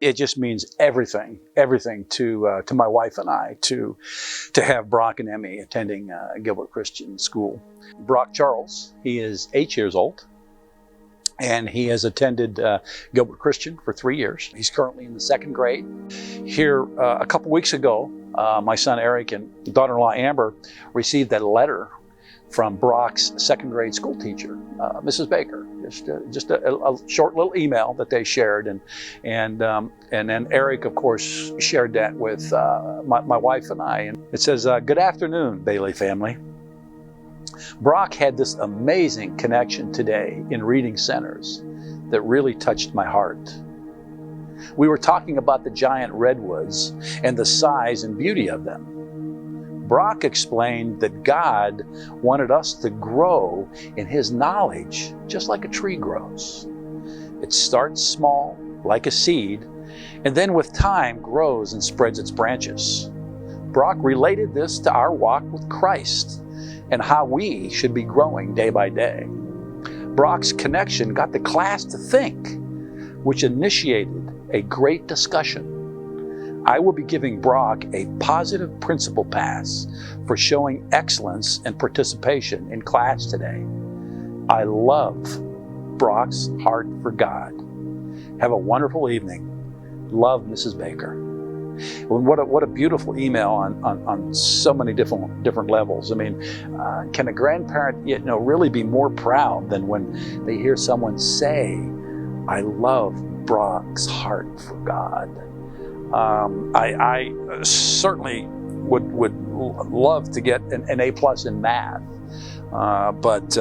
it just means everything to my wife and I to have Brock and Emmy attending Gilbert Christian School. Brock Charles, he is 8 years old, and he has attended Gilbert Christian for 3 years. He's currently in the 2nd grade. Here a couple weeks ago, my son Eric and daughter-in-law Amber received a letter from Brock's 2nd grade school teacher, Mrs. Baker. Just a short little email that they shared, and then Eric, of course, shared that with my wife and I. And it says, "Good afternoon, Bailey family. Brock had this amazing connection today in reading centers that really touched my heart. We were talking about the giant redwoods and the size and beauty of them. Brock explained that God wanted us to grow in His knowledge, just like a tree grows. It starts small, like a seed, and then with time grows and spreads its branches. Brock related this to our walk with Christ and how we should be growing day by day. Brock's connection got the class to think, which initiated a great discussion. I will be giving Brock a positive principal pass for showing excellence and participation in class today. I love Brock's heart for God. Have a wonderful evening. Love, Mrs. Baker." Well, what a beautiful email on so many different levels. I mean, can a grandparent really be more proud than when they hear someone say, "I love Brock's heart for God"? I certainly would love to get an A+ in math, but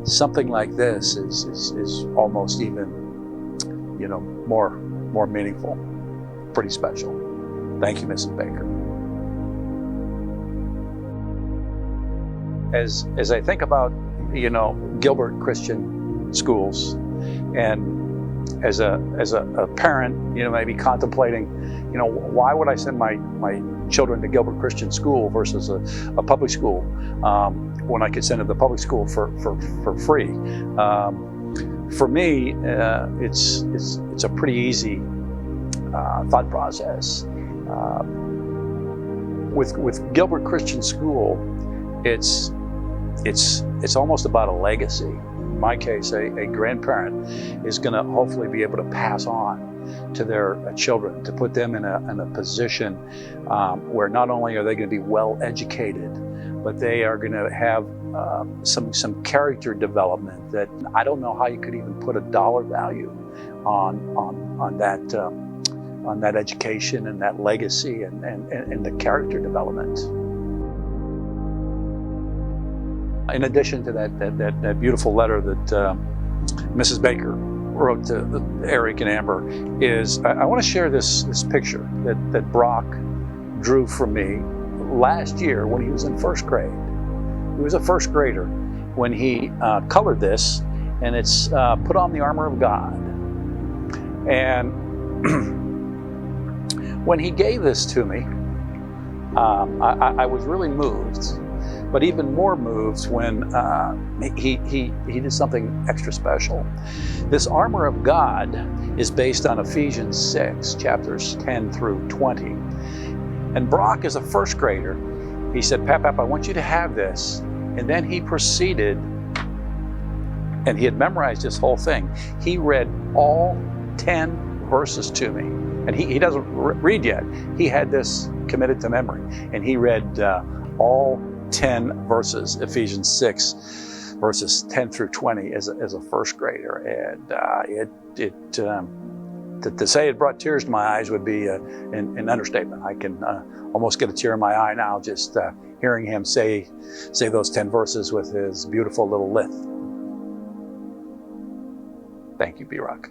something like this is almost even more meaningful, pretty special. Thank you, Mrs. Baker. As I think about Gilbert Christian Schools, and as a parent, maybe contemplating, why would I send my children to Gilbert Christian School versus a public school when I could send them to public school for free? For me, it's a pretty easy thought process. With Gilbert Christian School, it's almost about a legacy. In my case, a grandparent is going to hopefully be able to pass on to their children, to put them in a position where not only are they going to be well educated, but they are going to have some character development that I don't know how you could even put a dollar value on that education and that legacy and the character development. In addition to that beautiful letter that Mrs. Baker wrote to Eric and Amber, I want to share this picture that Brock drew for me last year when he was in 1st grade. He was a 1st grader when he colored this, and it's put on the armor of God. And when he gave this to me, I was really moved, but even more moved when he did something extra special. This armor of God is based on Ephesians 6, chapters 10 through 20. And Brock, as a 1st grader, he said, Pap, I want you to have this. And then he proceeded, and he had memorized this whole thing. He read all 10 verses to me. And he doesn't read yet. He had this committed to memory. And he read all 10 verses, Ephesians 6, verses 10 through 20 as a 1st grader. And to say it brought tears to my eyes would be an understatement. I can almost get a tear in my eye now just hearing him say those 10 verses with his beautiful little lisp. Thank you, B-Rock.